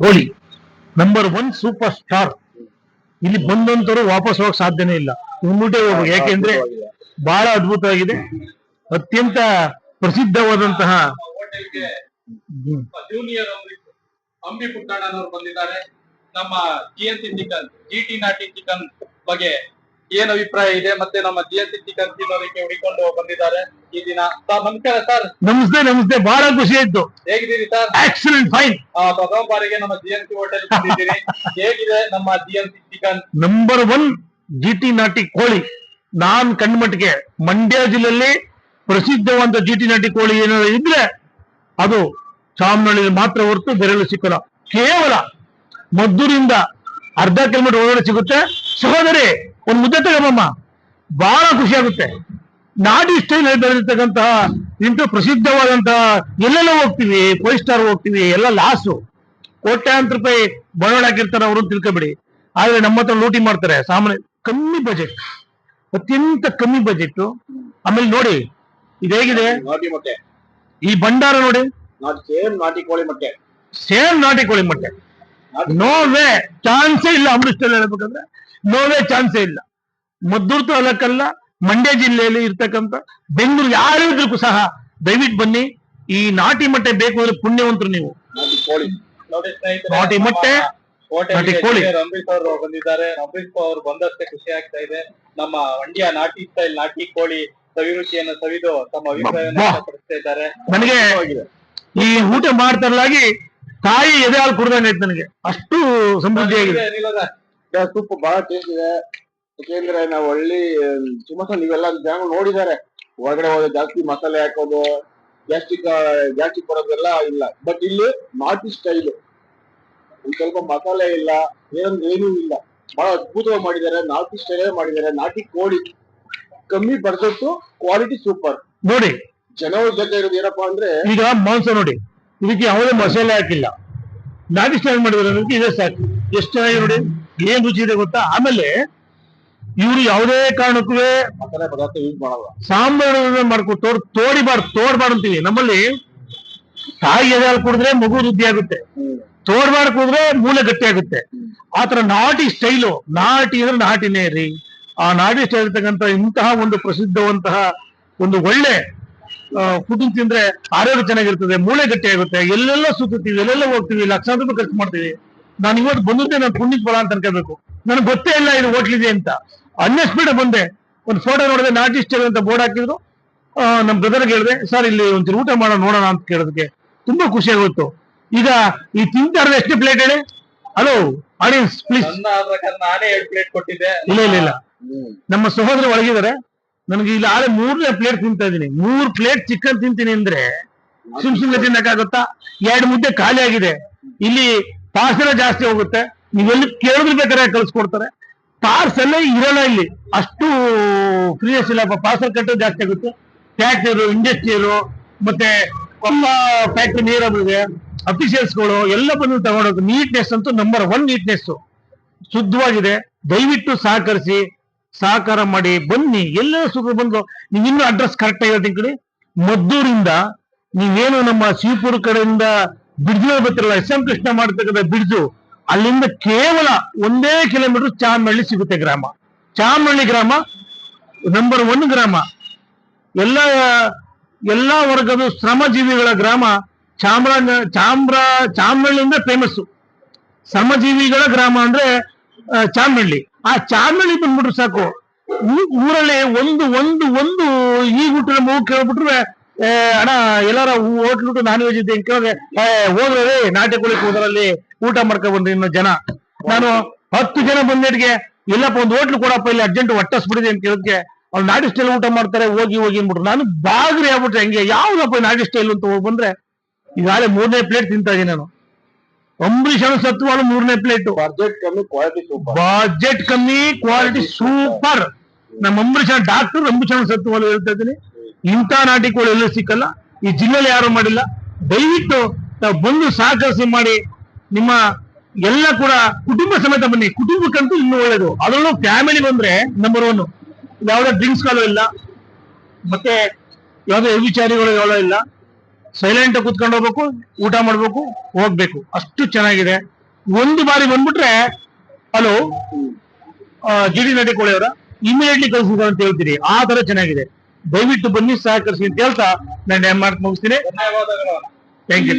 ಕೋಳಿ number 1 super star. ಇಲ್ಲಿ ಬಂದಂತರು ವಾಪಸ್ ಹೋಗಕ್ ಸಾಧ್ಯನೇ ಇಲ್ಲ, ಉಮ್ಮಿಟೆ ಹೋಗ್ಬೇಕು. ಯಾಕೆಂದ್ರೆ ಬಹಳ ಅದ್ಭುತವಾಗಿದೆ, ಅತ್ಯಂತ ಪ್ರಸಿದ್ಧವಾದಂತಹ ಜೂನಿಯರ್ ಅಂಬಿ ಪುಟ್ಟಣ್ಣನವರು ಬಂದಿದ್ದಾರೆ. ನಮ್ಮ ಜಿಎನ್ಸಿ ಚಿಕನ್, ಜಿಟಿ ನಾಟಿ ಚಿಕನ್ ಬಗ್ಗೆ ಏನ್ ಅಭಿಪ್ರಾಯ ಇದೆ, ಮತ್ತೆ ನಮ್ಮ ಜಿಎನ್ಸಿ ಚಿಕನ್ ತಿನ್ನೋದಕ್ಕೆ ಹುಡಿಕೊಂಡು ಬಂದಿದ್ದಾರೆ ಈ ದಿನ. ಸರ್ ನಮಸ್ಕಾರ. ಸರ್ ನಮಸ್ತೆ. ನಮಸ್ತೆ, ಬಹಳ ಖುಷಿ ಆಯ್ತು. ಹೇಗಿದ್ದೀರಿ ಸರ್? Excellent, fine. ಪ್ರಥಮ ಬಾರಿಗೆ ನಮ್ಮ ಜಿಎನ್ಸಿ ಹೋಟೆಲ್ ಬಂದಿದ್ದೀರಿ. ಹೇಗಿದೆ ನಮ್ಮ ಜಿಎನ್ಸಿ ಚಿಕನ್? ನಂಬರ್ 1 ಜಿಟಿ ನಾಟಿ ಕೋಳಿ. ನಾನ್ ಕಂಡ್ಮಟ್ಟಿಗೆ ಮಂಡ್ಯ ಜಿಲ್ಲೆಯಲ್ಲಿ ಪ್ರಸಿದ್ಧವಾದ ಜಿಟಿ ನಾಟಿ ಕೋಳಿ ಏನಾದ್ರು ಇದ್ರೆ ಅದು ಚಾಮನಹಳ್ಳಿ ಮಾತ್ರ ಹೊರತು ಬೇರೆಲ್ಲೂ ಸಿಕ್ಕಲ್ಲ. ಕೇವಲ ಮದ್ದೂರಿಂದ ಅರ್ಧ ಕಿಲೋಮೀಟರ್ ಒಳಗಡೆ ಸಿಗುತ್ತೆ. ಸಹೋದರಿ, ಒಂದು ಮುದ್ದೆ ತಗೊಂಬಮ್ಮ, ಬಹಳ ಖುಷಿ ಆಗುತ್ತೆ. ನಾಟಿ ಸ್ಟೈಲ್ ಬೆಳೆದಿರ್ತಕ್ಕಂತಹ ಇಂಟು ಪ್ರಸಿದ್ಧವಾದಂತಹ ಎಲ್ಲೆಲ್ಲ ಹೋಗ್ತೀವಿ, 5 ಸ್ಟಾರ್ ಹೋಗ್ತೀವಿ, ಎಲ್ಲ ಲಾಸು, ಕೋಟ್ಯಾಂತರ ರೂಪಾಯಿ ಬಂಡವಾಳ ಹಾಕಿರ್ತಾರೆ ಅವರು, ತಿಳ್ಕೊಬೇಡಿ. ಆದ್ರೆ ನಮ್ಮ ಹತ್ರ ಲೂಟಿ ಮಾಡ್ತಾರೆ. ಸಾಮಾನ್ಯ ಕಮ್ಮಿ ಬಜೆಟ್, ಅತ್ಯಂತ ಕಮ್ಮಿ ಬಜೆಟ್. ಆಮೇಲೆ ನೋಡಿ ಇದು ಹೇಗಿದೆ, ನಾಟಿ ಮೊಟ್ಟೆ, ಈ ಭಂಡಾರ ನೋಡಿ, ಸೇಮ್ ನಾಟಿ ಕೋಳಿ ಮೊಟ್ಟೆ, ಸೇಮ್ ನಾಟಿ ಕೋಳಿ ಮೊಟ್ಟೆ. ನೋ ವೇ, ಚಾನ್ಸೇ ಇಲ್ಲ. ಅಮೃತದಲ್ಲಿ ಹೇಳ್ಬೇಕಂದ್ರೆ ನೋ ವೇ, ಚಾನ್ಸೇ ಇಲ್ಲ. ಮದ್ದೂರು ತಾಲೂಕಲ್ಲ, ಮಂಡ್ಯ ಜಿಲ್ಲೆಯಲ್ಲಿ ಇರ್ತಕ್ಕಂಥ, ಬೆಂಗಳೂರು ಯಾರಿದ್ರು ಸಹ ದಯವಿಟ್ಟು ಬನ್ನಿ. ಈ ನಾಟಿ ಮೊಟ್ಟೆ ಬೇಕು ಅಂದ್ರೆ ಪುಣ್ಯವಂತರು ನೀವು. ನಾಟಿ ಕೋಳಿ ನೋಡಿ ಸ್ನೇಹಿತರೆ, ನಾಟಿ ಮೊಟ್ಟೆ, ನಾಟಿ ಕೋಳಿ. ಅಂಬರೀಶ್ ಅವರು ಬಂದಿದ್ದಾರೆ. ಅಂಬರೀಶ್ ಅವರು ಬಂದಷ್ಟೇ ಖುಷಿ ಆಗ್ತಾ ಇದೆ. ನಮ್ಮ ಮಂಡ್ಯ ನಾಟಿ ಸ್ಟೈಲ್ ನಾಟಿ ಕೋಳಿ ಸವಿರುಚಿಯನ್ನು ಸವಿದು ತಮ್ಮ ಅಭಿಪ್ರಾಯವನ್ನು ವ್ಯಕ್ತಪಡಿಸ್ತಾ ಇದ್ದಾರೆ. ನನಗೆ ಈ ಊಟ ಮಾಡ್ತಾರಲಾಗಿ ತಾಯಿ ಎದೆ ಹಾಲು ಕುಡ್ದಂಗಾಯ್ತು ನನಗೆ, ಅಷ್ಟು ಸಮೃದ್ಧಿಯಾಗಿದೆ. ಸೂಪ್ ಬಹಳ ಟೇಸ್ಟ್ ಇದೆ. ಯಾಕೆಂದ್ರೆ ನಾವು ಹಳ್ಳಿ ಸುಮಾರು ನೀವೆಲ್ಲ ಜನ ನೋಡಿದ್ದಾರೆ, ಹೊರಗಡೆ ಹೋದ್ರೆ ಜಾಸ್ತಿ ಮಸಾಲೆ ಹಾಕೋದು, ಗ್ಯಾಸ್ಟ್ರಿಕ್ ಬರೋದೆಲ್ಲ ಇಲ್ಲ. ಬಟ್ ಇಲ್ಲಿ ನಾಟಿ ಸ್ಟೈಲ್, ಒಂದ್ ಸ್ವಲ್ಪ ಮಸಾಲೆ ಇಲ್ಲ, ಏನೂ ಇಲ್ಲ, ಬಹಳ ಅದ್ಭುತವಾಗಿ ಮಾಡಿದ್ದಾರೆ. ನಾಟಿ ಸ್ಟೈಲ್ ಮಾಡಿದ್ದಾರೆ. ನಾಟಿ ಕೋಳಿ ಕಮ್ಮಿ ಬಡ್ಜೆಟ್, ಕ್ವಾಲಿಟಿ ಸೂಪರ್. ನೋಡಿ ಜನರ ಜೊತೆ ಇರೋದು ಏನಪ್ಪಾ ಅಂದ್ರೆ, ಈಗ ಮಾಂಸ ನೋಡಿ, ಇದಕ್ಕೆ ಯಾವುದೇ ಮಸಾಲೆ ಹಾಕಿಲ್ಲ, ನಾಟಿ ಸ್ಟೈಲ್ ಮಾಡಿದ್ರೆ ನನಗೆ ಇದೇ ಸಾಕು. ಎಷ್ಟು ಚೆನ್ನಾಗಿ ನೋಡಿ, ಏನ್ ರುಚಿ ಇದೆ ಗೊತ್ತಾ. ಆಮೇಲೆ ಇವರು ಯಾವುದೇ ಕಾರಣಕ್ಕೂ ಮಸಾಲೆ ಪದಾರ್ಥ ಯೂಸ್ ಮಾಡಲ್ಲ, ಸಾಂಬಾರು ಮಾಡ್ಕೊ ತೋಡ್ಬಾರ್ದು ಅಂತೀವಿ ನಮ್ಮಲ್ಲಿ. ತಾಯಿ ಎದೆ ಹಾಲು ಕುಡಿದ್ರೆ ಮಗು ವೃದ್ಧಿ ಆಗುತ್ತೆ, ತೋಡ್ಬಾರ್ದು ಕುಡಿದ್ರೆ ಮೂಳೆ ಗಟ್ಟಿ ಆಗುತ್ತೆ. ಆತರ ನಾಟಿ ಸ್ಟೈಲು, ನಾಟಿ ಅಂದ್ರೆ ನಾಟಿನೇ ರೀ. ಆ ನಾಟಿ ಸ್ಟೈಲ್ ಇರ್ತಕ್ಕಂಥ ಇಂತಹ ಒಂದು ಪ್ರಸಿದ್ಧವಂತಹ ಒಂದು ಒಳ್ಳೆ ಫುಡ್ ತಿಂದ್ರೆ ಆರೋಗ್ಯ ಚೆನ್ನಾಗಿರ್ತದೆ, ಮೂಳೆ ಗಟ್ಟಿ ಆಗುತ್ತೆ. ಎಲ್ಲೆಲ್ಲ ಸುತ್ತೀವಿ, ಎಲ್ಲೆಲ್ಲ ಹೋಗ್ತೀವಿ, ಲಕ್ಷಾಂತರ ರೂಪಾಯಿ ಖರ್ಚು ಮಾಡ್ತೀವಿ. ನಾನು ಇವತ್ತು ಬಂದಿದ್ದೆ, ನಾನು ಪುಣ್ಯಕ್ ಬರ ಅಂತ ಅನ್ಕೋಬೇಕು. ನನಗೆ ಗೊತ್ತೇ ಇಲ್ಲ ಇದು ಹೋಟ್ಲಿದೆ ಅಂತ. ಅನ್ಎಕ್ಸ್ಪೆಕ್ಟ್ ಬಂದೆ, ಒಂದು ಫೋಟೋ ನೋಡಿದೆ, ನಾಟಿ ಸ್ಟೈಲ್ ಅಂತ ಬೋರ್ಡ್ ಹಾಕಿದ್ರು. ನಮ್ ಬ್ರದರ್ಗೆ ಹೇಳಿದೆ, ಸರ್ ಇಲ್ಲಿ ಒಂಚೂರು ಊಟ ನೋಡೋಣ ಅಂತ ಕೇಳೋದಕ್ಕೆ ತುಂಬಾ ಖುಷಿ ಆಗೋಯ್ತು. ಈಗ ಈ ತಿಂತಾರ ಎಷ್ಟೇ ಪ್ಲೇಟ್ ಹೇಳಿ? Hello audience please. ನಾನೇ 2 ಪ್ಲೇಟ್ ಕೊಟ್ಟಿದ್ದೆ. ಇಲ್ಲ, ನಮ್ಮ ಸಹೋದರ ಒಳಗಿದ್ದಾರೆ. ನನಗೆ ಇಲ್ಲಿ ಆಳೆ 3ನೇ ಪ್ಲೇಟ್ ತಿಂತಾ ಇದೀನಿ. 3 ಪ್ಲೇಟ್ ಚಿಕನ್ ತಿಂತೀನಿ ಅಂದ್ರೆ ಸುಮ್ನೆ ತಿನ್ನಕ್ಕಾಗುತ್ತಾ? 2 ಮುದ್ದೆ ಖಾಲಿ ಆಗಿದೆ. ಇಲ್ಲಿ ಪಾರ್ಸೆಲ್ ಜಾಸ್ತಿ ಹೋಗುತ್ತೆ, ನೀವೆಲ್ಲಿ ಕೇಳಿದ್ರೆ ಬೇಕಾದ್ರೆ ಕಳ್ಸಿಕೊಡ್ತಾರೆ. ಪಾರ್ಸೆಲ್ ಇರಲ್ಲ ಇಲ್ಲಿ, ಅಷ್ಟು ಫ್ರೀಯಸ್ ಇಲ್ಲ. ಪಾರ್ಸೆಲ್ ಕಟ್ಟೋದು ಜಾಸ್ತಿ ಆಗುತ್ತೆ. ಫ್ಯಾಕ್ಟರಿ, ಇಂಡಸ್ಟ್ರಿಯರು, ಮತ್ತೆ ಫ್ಯಾಕ್ಟರಿ ನೀರಾಗಿದೆ, ಅಫಿಷಿಯಲ್ಸ್ಗಳು ಎಲ್ಲ ಬಂದು ತಗೊಂಡೋಗಿ. ನೀಟ್ನೆಸ್ ಅಂತೂ ನಂಬರ್ 1 ನೀಟ್ನೆಸ್, ಶುದ್ಧವಾಗಿದೆ. ದಯವಿಟ್ಟು ಸಹಕರಿಸಿ, ಸಹಕಾರ ಮಾಡಿ ಬನ್ನಿ. ಎಲ್ಲರೂ ಸುಖ ಬಂದು ನೀವು ಇನ್ನೂ ಅಡ್ರೆಸ್ ಕರೆಕ್ಟ್ ಆಗಿರೋದು ಕಡೆ, ಮದ್ದೂರಿಂದ ನೀವೇನು ನಮ್ಮ ಶಿವಪುರ ಕಡೆಯಿಂದ ಬಿಡ್ಜು ಬರ್ತಿರಲ್ಲ, SM ಕೃಷ್ಣ ಮಾಡ್ತಕ್ಕಂಥ ಬಿಡ್ಜು, ಅಲ್ಲಿಂದ ಕೇವಲ 1 ಕಿಲೋಮೀಟರ್ ಚಾಮನಹಳ್ಳಿ ಸಿಗುತ್ತೆ ಗ್ರಾಮ. ಚಾಮನಹಳ್ಳಿ ಗ್ರಾಮ ನಂಬರ್ 1 ಗ್ರಾಮ. ಎಲ್ಲ ವರ್ಗದ ಶ್ರಮಜೀವಿಗಳ ಗ್ರಾಮ. ಚಾಮನಹಳ್ಳಿ ಅಂದ್ರೆ ಫೇಮಸ್. ಶ್ರಮಜೀವಿಗಳ ಗ್ರಾಮ ಅಂದ್ರೆ ಚಾಮನಹಳ್ಳಿ. ಆ ಚಾಮನಹಳ್ಳಿ ಬಂದ್ಬಿಟ್ರೆ ಸಾಕು, ಊರಲ್ಲಿ ಒಂದು ಈ ಊಟ ಮೂಗು ಕೇಳ್ಬಿಟ್ರೆ, ಅಣ್ಣ ಎಲ್ಲಾರ ಹೋಟ್ಲು ನಾನ್ ವೆಜ್ ಇದೆ ಕೇಳಿದ್ರೆ, ಹೋದ್ರೆ ನಾಟಿ ಕೋಳಿ ಹೋದ್ರಲ್ಲಿ ಊಟ ಮಾಡ್ಕೊ ಬಂದ್ರಿ ಇನ್ನೂ ಜನ. ನಾನು 10 ಜನ ಬಂದೇಟ್ಗೆ, ಎಲ್ಲಪ್ಪ ಒಂದು ಹೋಟ್ಲು ಕೊಡಪ್ಪ, ಇಲ್ಲಿ ಅರ್ಜೆಂಟ್ ಹೊಟ್ಟಸ್ಬಿಡಿದೆ ಅಂತ ಕೇಳಿದ್ಕೆ, ಅವ್ರು ನಾಟಿ ಸ್ಟೈಲ್ ಊಟ ಮಾಡ್ತಾರೆ, ಹೋಗಿ ಅಂದ್ಬಿಟ್ರು. ನಾನು ಬಾಗ್ರಿ ಆಗ್ಬಿಟ್ರೆ ಹೆಂಗೆ, ಯಾವ್ದಪ್ಪ ನಾಟಿ ಸ್ಟೈಲ್ ಅಂತ ಹೋಗಿ ಬಂದ್ರೆ, ಈಗಾಗಲೇ 3ನೇ ಪ್ಲೇಟ್ ತಿಂತಾ ಇದೀನಿ ನಾನು. ಅಂಬರೀಷ್ ಸತ್ವಾಲು 3ನೇ ಪ್ಲೇಟ್. ಬಜೆಟ್ ಕಮ್ಮಿ, ಕ್ವಾಲಿಟಿ ಸೂಪರ್. ಬಜೆಟ್ ಕಮ್ಮಿ, ಕ್ವಾಲಿಟಿ ಸೂಪರ್. ನಮ್ಮ ಅಂಬರೀಷ್ ಡಾಕ್ಟರ್ ಅಂಬರೀಷ್ ಸತ್ವಾಲು ಹೇಳ್ತಾ ಇದ್ದೀನಿ, ಇಂಥ ನಾಟಿ ಕೋಳಿ ಎಲ್ಲೂ ಸಿಕ್ಕಲ್ಲ, ಈ ಜಿಲ್ಲೆಯಲ್ಲಿ ಯಾರು ಮಾಡಿಲ್ಲ. ದಯವಿಟ್ಟು ತಾವು ಬಂದು ಸಹಕರಿಸಿ ಮಾಡಿ. ನಿಮ್ಮ ಎಲ್ಲ ಕೂಡ ಕುಟುಂಬ ಸಮೇತ ಬನ್ನಿ. ಕುಟುಂಬಕ್ಕಂತೂ ಇನ್ನೂ ಒಳ್ಳೇದು. ಅದರಲ್ಲೂ ಫ್ಯಾಮಿಲಿ ಬಂದ್ರೆ ನಂಬರ್ 1. ಯಾವುದೇ ಡ್ರಿಂಕ್ಸ್ ಗಳು ಇಲ್ಲ, ಮತ್ತೆ ಯಾವುದೇ ವ್ಯಭಿಚಾರಿಗಳು ಇಲ್ಲ, ಸೈಲೆಂಟ್ ಕೂತ್ಕೊಂಡು ಹೋಗ್ಬೇಕು, ಊಟ ಮಾಡ್ಬೇಕು, ಹೋಗ್ಬೇಕು, ಅಷ್ಟು ಚೆನ್ನಾಗಿದೆ. ಒಂದು ಬಾರಿ ಬಂದ್ಬಿಟ್ರೆ ಹಲೋ ಜಿಡಿ ನಟಿ ಕೋಳಿಯವರ ಇಮಿಡಿಯೇಟ್ಲಿ ಕಳ್ಸಿದ ಅಂತ ಹೇಳ್ತೀರಿ, ಆ ತರ ಚೆನ್ನಾಗಿದೆ. ದಯವಿಟ್ಟು ಬನ್ನಿ, ಸಹಕರಿಸಿ ಅಂತ ಹೇಳ್ತಾ ನಾನು ಮಾತು ಮುಗಿಸ್ತೀನಿ. ಧನ್ಯವಾದಗಳು. Thank you.